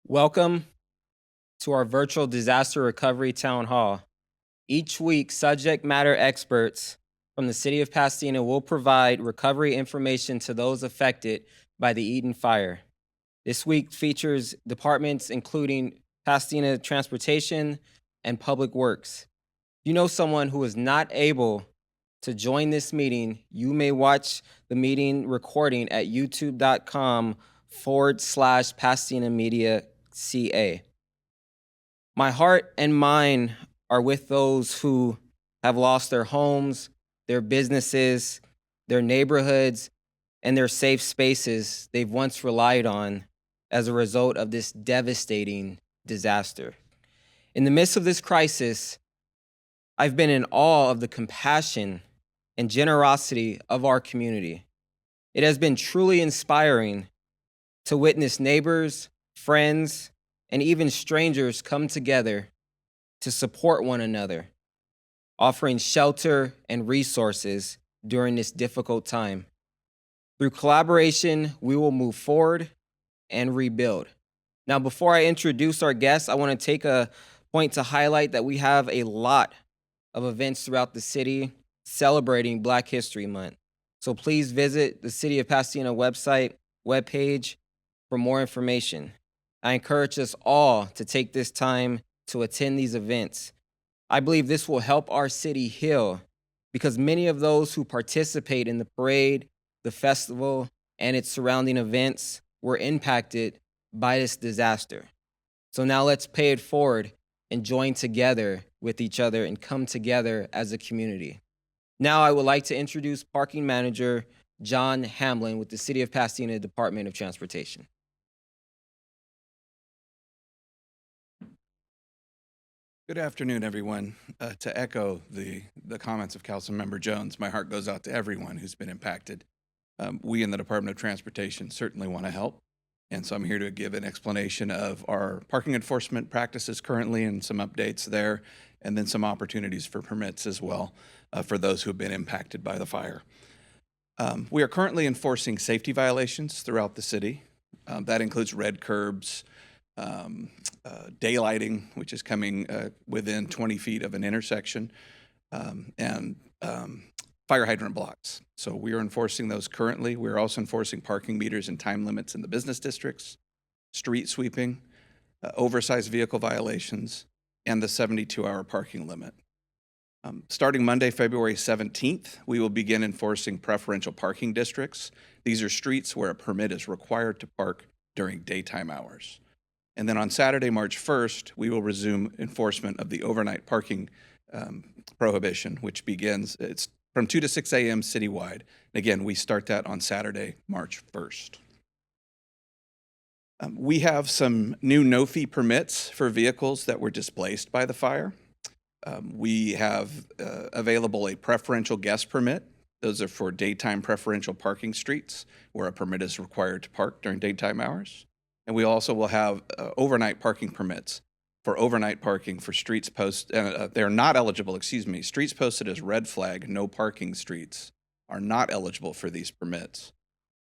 Welcome to our virtual disaster recovery town hall. Each week, subject matter experts from the city of Pasadena will provide recovery information to those affected by the Eden fire. This week features departments including Pasadena Transportation and Public Works. If you know someone who is not able to join this meeting, you may watch the meeting recording at youtube.com/Pasadena Media CA. My heart and mind are with those who have lost their homes, their businesses, their neighborhoods, and their safe spaces they've once relied on as a result of this devastating disaster. In the midst of this crisis, I've been in awe of the compassion and generosity of our community. It has been truly inspiring to witness neighbors, friends, and even strangers come together to support one another, offering shelter and resources during this difficult time. Through collaboration, we will move forward and rebuild. Now, before I introduce our guests, I want to take a point to highlight that we have a lot of events throughout the city celebrating Black History Month. So please visit the City of Pasadena webpage for more information. I encourage us all to take this time to attend these events. I believe this will help our city heal because many of those who participate in the parade, the festival, and its surrounding events were impacted by this disaster. So now let's pay it forward and join together with each other and come together as a community. Now I would like to introduce Parking Manager John Hamlin with the City of Pasadena Department of Transportation. Good afternoon, everyone. To echo the comments of Councilmember Jones, my heart goes out to everyone who's been impacted. We in the Department of Transportation certainly want to help, and so I'm here to give an explanation of our parking enforcement practices currently and some updates there, and then some opportunities for permits as well for those who have been impacted by the fire. We are currently enforcing safety violations throughout the city. That includes red curbs, daylighting, which is coming within 20 feet of an intersection, and fire hydrant blocks. So we are enforcing those currently. We're also enforcing parking meters and time limits in the business districts, street sweeping, oversized vehicle violations, and the 72-hour parking limit. Starting Monday, February 17th, we will begin enforcing preferential parking districts. These are streets where a permit is required to park during daytime hours. And then on Saturday, March 1st, we will resume enforcement of the overnight parking prohibition, which begins, it's from 2 to 6 a.m. citywide. Again, we start that on Saturday, March 1st. We have some new no-fee permits for vehicles that were displaced by the fire. We have available a preferential guest permit. Those are for daytime preferential parking streets where a permit is required to park during daytime hours. And we also will have overnight parking permits for overnight parking for streets they're not eligible, streets posted as red flag, no parking streets are not eligible for these permits.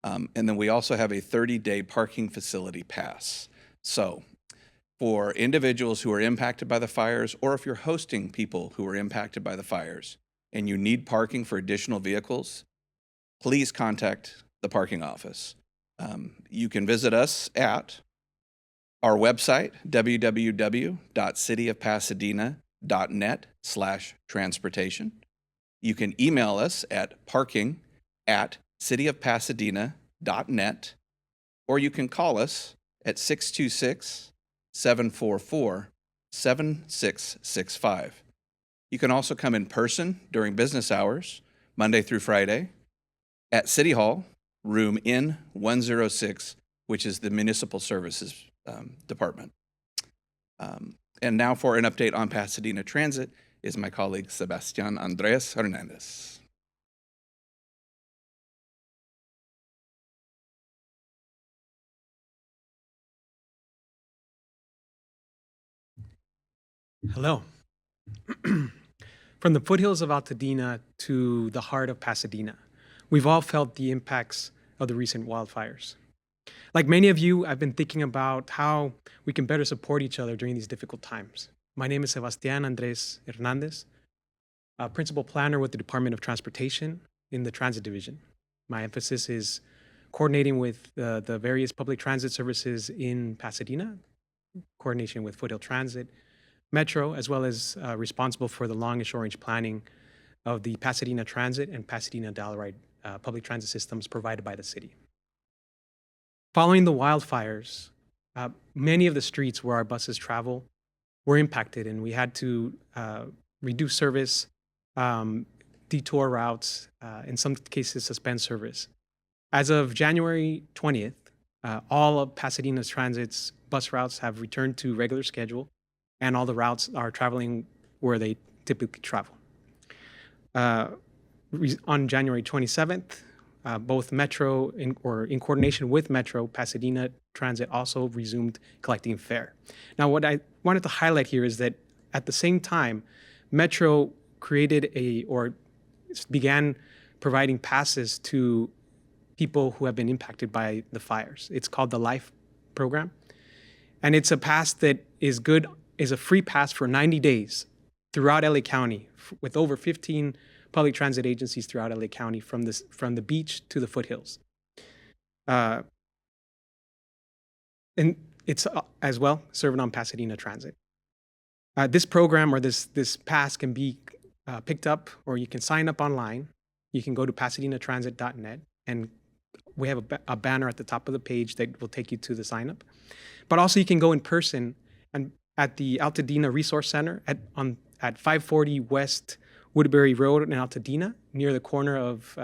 And then we also have a 30-day parking facility pass. So for individuals who are impacted by the fires, or if you're hosting people who are impacted by the fires and you need parking for additional vehicles, please contact the parking office. You can visit us at our website, www.cityofpasadena.net/transportation. You can email us at parking@cityofpasadena.net, or you can call us at 626-744-7665. You can also come in person during business hours, Monday through Friday, at City Hall, room N106, which is the Municipal Services Department. And now for an update on Pasadena Transit is my colleague, Sebastian Andres Hernandez. Hello. From the foothills of Altadena to the heart of Pasadena, we've all felt the impacts of the recent wildfires. Like many of you, I've been thinking about how we can better support each other during these difficult times. My name is Sebastián Andrés Hernández, a principal planner with the Department of Transportation in the Transit Division. My emphasis is coordinating with the various public transit services in Pasadena, coordination with Foothill Transit, Metro, as well as responsible for the long and short range planning of the Pasadena Transit and Pasadena Dollaride public transit systems provided by the city. Following the wildfires, many of the streets where our buses travel were impacted, and we had to reduce service, detour routes, in some cases, suspend service. As of January 20th, all of Pasadena's Transit's bus routes have returned to regular schedule, and all the routes are traveling where they typically travel. On January 27th, both Metro, in coordination with Metro, Pasadena Transit also resumed collecting fare. Now, what I wanted to highlight here is that at the same time, Metro began providing passes to people who have been impacted by the fires. It's called the LIFE program. And it's a pass that is a free pass for 90 days throughout LA County with over 15 public transit agencies throughout LA County from the beach to the foothills. And it's as well serving on Pasadena Transit. This program or this pass can be picked up, or you can sign up online. You can go to pasadenatransit.net, and we have a banner at the top of the page that will take you to the sign up. But also you can go in person and at the Altadena Resource Center at 540 West Woodbury Road in Altadena, near the corner of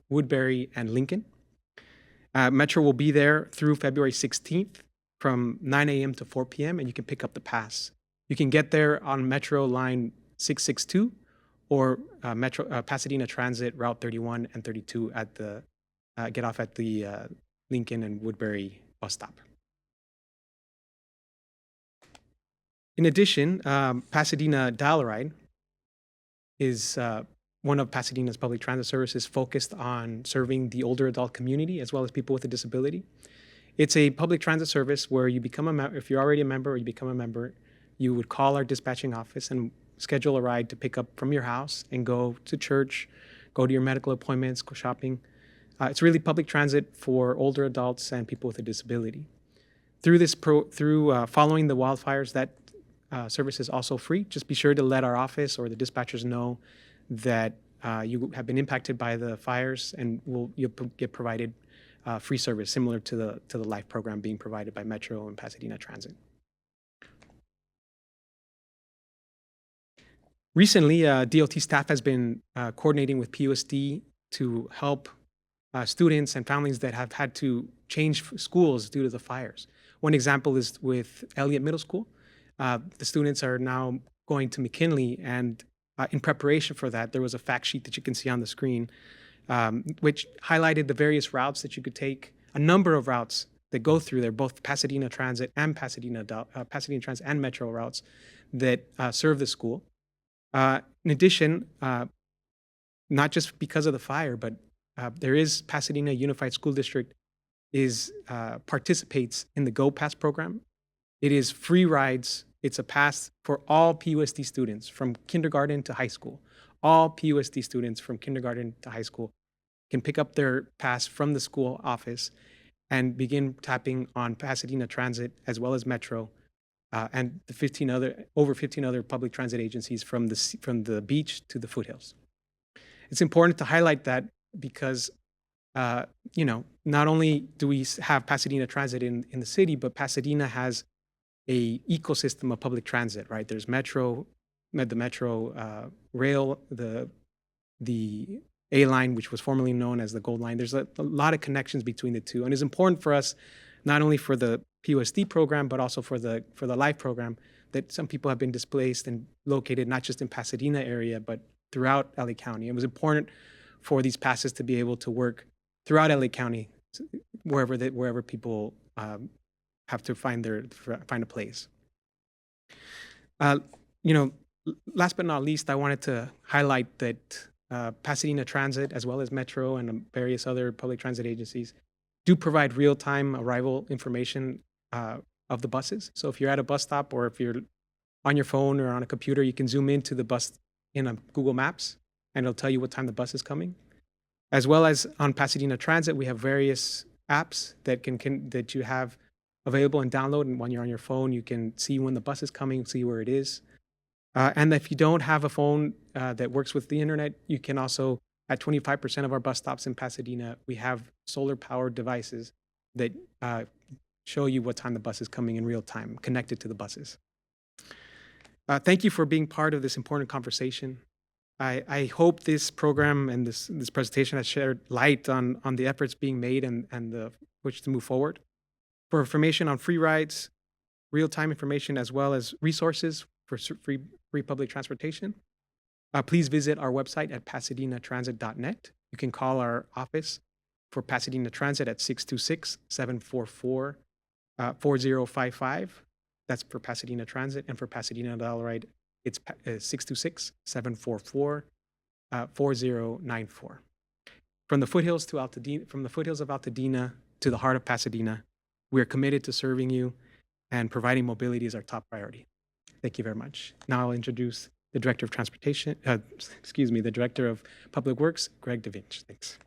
Woodbury and Lincoln. Metro will be there through February 16th from 9 a.m. to 4 p.m. and you can pick up the pass. You can get there on Metro line 662 or Pasadena Transit Route 31 and 32 get off at the Lincoln and Woodbury bus stop. In addition, Pasadena Dollaride is one of Pasadena's public transit services focused on serving the older adult community as well as people with a disability. It's a public transit service where you become a member. If you're already a member or you become a member, you would call our dispatching office and schedule a ride to pick up from your house and go to church, go to your medical appointments, go shopping. It's really public transit for older adults and people with a disability. Through following the wildfires, that service is also free. Just be sure to let our office or the dispatchers know that you have been impacted by the fires, and you'll get provided free service similar to the LIFE program being provided by Metro and Pasadena Transit. Recently, DOT staff has been coordinating with PUSD to help students and families that have had to change schools due to the fires. One example is with Elliott Middle School. The students are now going to McKinley, and in preparation for that, there was a fact sheet that you can see on the screen, which highlighted the various routes that you could take, a number of routes that go through there, both Pasadena Transit and Pasadena Transit and Metro routes that serve the school. In addition, not just because of the fire, but there is Pasadena Unified School District participates in the Go Pass program. It is free rides. It's a pass for all PUSD students from kindergarten to high school. All PUSD students from kindergarten to high school can pick up their pass from the school office and begin tapping on Pasadena Transit as well as Metro and the over 15 other public transit agencies from the beach to the foothills. It's important to highlight that because not only do we have Pasadena Transit in the city, but Pasadena has a ecosystem of public transit, right? There's Metro, the Metro rail, the A line, which was formerly known as the Gold Line. There's a lot of connections between the two, and it's important for us, not only for the PUSD program, but also for the LIFE program, that some people have been displaced and located not just in Pasadena area, but throughout LA County. It was important for these passes to be able to work throughout LA County, wherever people have to find a place. Last but not least, I wanted to highlight that Pasadena Transit, as well as Metro and various other public transit agencies, do provide real-time arrival information of the buses. So if you're at a bus stop or if you're on your phone or on a computer, you can zoom into the bus in a Google Maps, and it'll tell you what time the bus is coming. As well as on Pasadena Transit, we have various apps that that you have available and download. And when you're on your phone, you can see when the bus is coming, see where it is. And if you don't have a phone that works with the internet, you can also, at 25% of our bus stops in Pasadena, we have solar powered devices that show you what time the bus is coming in real time, connected to the buses. Thank you for being part of this important conversation. I hope this program and this presentation has shed light on the efforts being made and the which to move forward. For information on free rides, real-time information, as well as resources for free public transportation, please visit our website at pasadenatransit.net. You can call our office for Pasadena Transit at 626-744-4055. That's for Pasadena Transit. And for Pasadena Telluride, it's 626-744-4094. From the foothills of Altadena to the heart of Pasadena, we are committed to serving you, and providing mobility is our top priority. Thank you very much. Now I'll introduce the Director of Transportation, the Director of Public Works, Greg DeVinch. Thanks.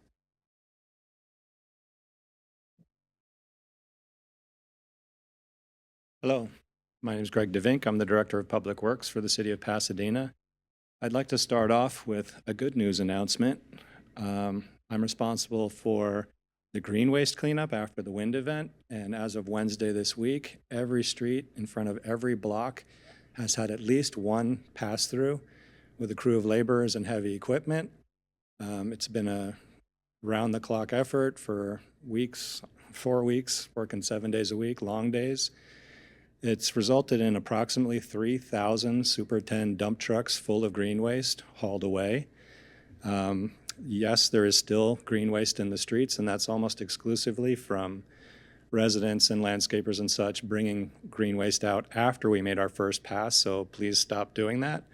Hello, my name is Greg DeVink. I'm the Director of Public Works for the City of Pasadena. I'd like to start off with a good news announcement. I'm responsible for the green waste cleanup after the wind event, and as of Wednesday this week, every street in front of every block has had at least one pass-through with a crew of laborers and heavy equipment. It's been a round-the-clock effort for weeks, 4 weeks, working 7 days a week, long days. It's resulted in approximately 3,000 Super 10 dump trucks full of green waste hauled away. Yes, there is still green waste in the streets, and that's almost exclusively from residents and landscapers and such bringing green waste out after we made our first pass, so please stop doing that.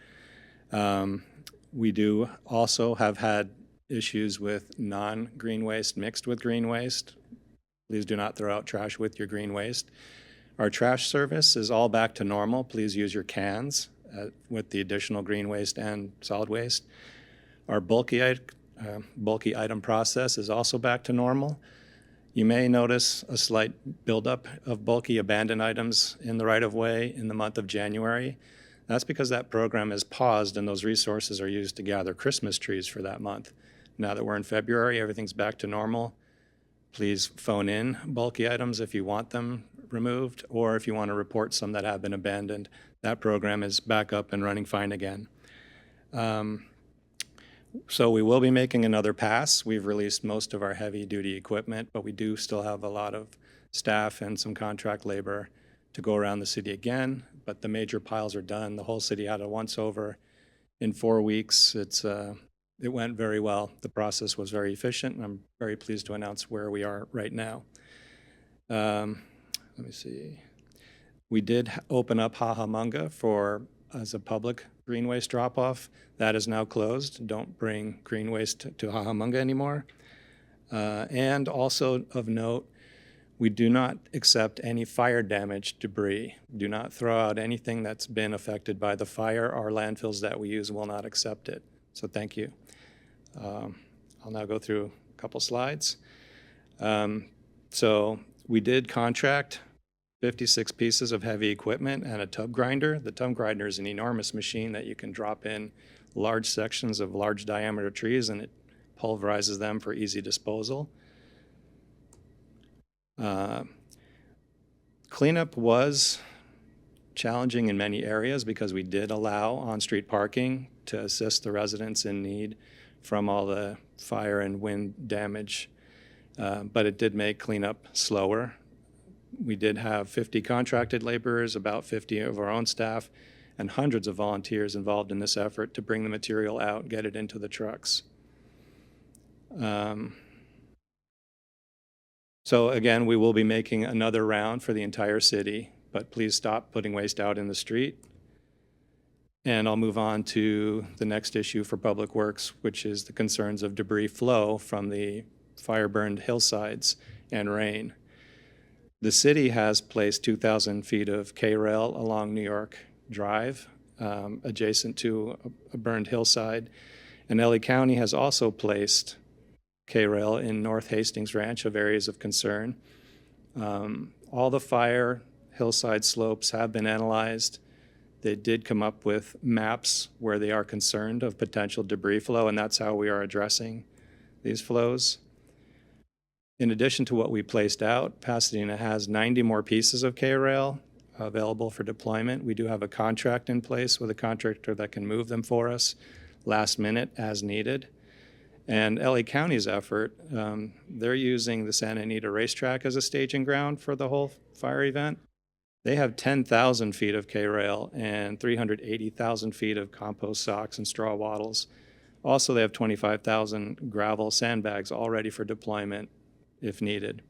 We do also have had issues with non-green waste mixed with green waste. Please do not throw out trash with your green waste. Our trash service is all back to normal. Please use your cans with the additional green waste and solid waste. Our bulky item process is also back to normal. You may notice a slight buildup of bulky abandoned items in the right-of-way in the month of January. That's because that program is paused and those resources are used to gather Christmas trees for that month. Now that we're in February, everything's back to normal. Please phone in bulky items if you want them removed, or if you want to report some that have been abandoned. That program is back up and running fine again. So we will be making another pass. We've released most of our heavy-duty equipment, but we do still have a lot of staff and some contract labor to go around the city again. But the major piles are done. The whole city had a once-over in 4 weeks. It went very well. The process was very efficient, and I'm very pleased to announce where we are right now. Let me see. We did open up Hahamunga as a public green waste drop-off. That is now closed. Don't bring green waste to Hahamunga anymore. And also of note, we do not accept any fire damage debris. Do not throw out anything that's been affected by the fire. Our landfills that we use will not accept it. So thank you. I'll now go through a couple slides. So we did contract 56 pieces of heavy equipment and a tub grinder. The tub grinder is an enormous machine that you can drop in large sections of large diameter trees, and it pulverizes them for easy disposal. Cleanup was challenging in many areas because we did allow on-street parking to assist the residents in need from all the fire and wind damage, but it did make cleanup slower. We did have 50 contracted laborers, about 50 of our own staff, and hundreds of volunteers involved in this effort to bring the material out, get it into the trucks. So again, we will be making another round for the entire city, but please stop putting waste out in the street. And I'll move on to the next issue for Public Works, which is the concerns of debris flow from the fire-burned hillsides and rain. The city has placed 2,000 feet of K-rail along New York Drive, adjacent to a burned hillside. And LA County has also placed K-rail in North Hastings Ranch of areas of concern. All the fire hillside slopes have been analyzed. They did come up with maps where they are concerned of potential debris flow, and that's how we are addressing these flows. In addition to what we placed out, Pasadena has 90 more pieces of K-rail available for deployment. We do have a contract in place with a contractor that can move them for us last minute as needed. And LA County's effort, they're using the Santa Anita racetrack as a staging ground for the whole fire event. They have 10,000 feet of K-rail and 380,000 feet of compost socks and straw wattles. Also, they have 25,000 gravel sandbags all ready for deployment if needed.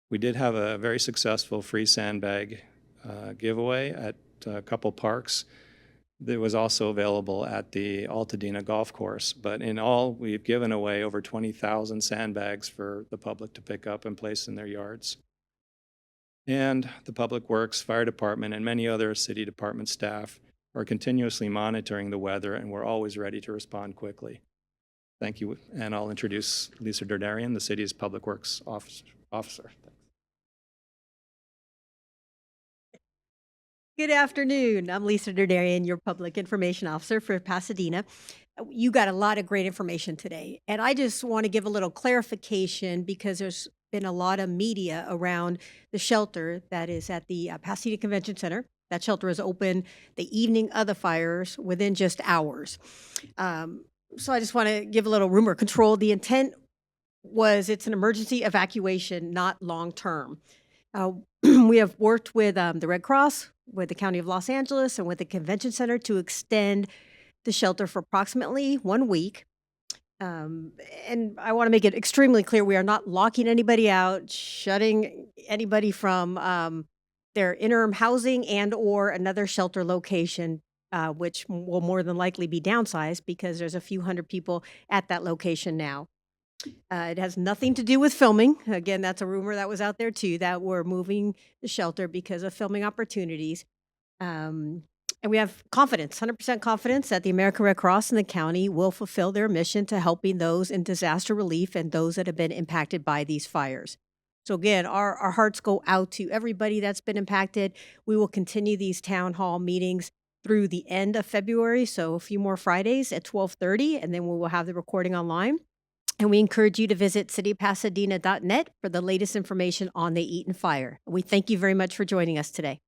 We did have a very successful free sandbag giveaway at a couple parks. That was also available at the Altadena Golf Course. But in all, we've given away over 20,000 sandbags for the public to pick up and place in their yards. And the Public Works, Fire Department, and many other city department staff are continuously monitoring the weather, and we're always ready to respond quickly. Thank you, and I'll introduce Lisa Derdarian, the city's Public Works officer. Good afternoon. I'm Lisa Derdarian, your Public Information Officer for Pasadena. You got a lot of great information today, and I just want to give a little clarification because there's been a lot of media around the shelter that is at the Pasadena Convention Center. That shelter is open the evening of the fires within just hours. So I just want to give a little rumor control. The intent was it's an emergency evacuation, not long-term. We have worked with the Red Cross, with the County of Los Angeles, and with the Convention Center to extend the shelter for approximately 1 week. And I want to make it extremely clear, we are not locking anybody out, shutting anybody from their interim housing and or another shelter location, which will more than likely be downsized because there's a few hundred people at that location now. It has nothing to do with filming. Again, that's a rumor that was out there too, that we're moving the shelter because of filming opportunities. And we have confidence, 100% confidence that the American Red Cross and the county will fulfill their mission to helping those in disaster relief and those that have been impacted by these fires. So again, our hearts go out to everybody that's been impacted. We will continue these town hall meetings through the end of February, so a few more Fridays at 12:30, and then we will have the recording online. And we encourage you to visit citypasadena.net for the latest information on the Eaton fire. We thank you very much for joining us today.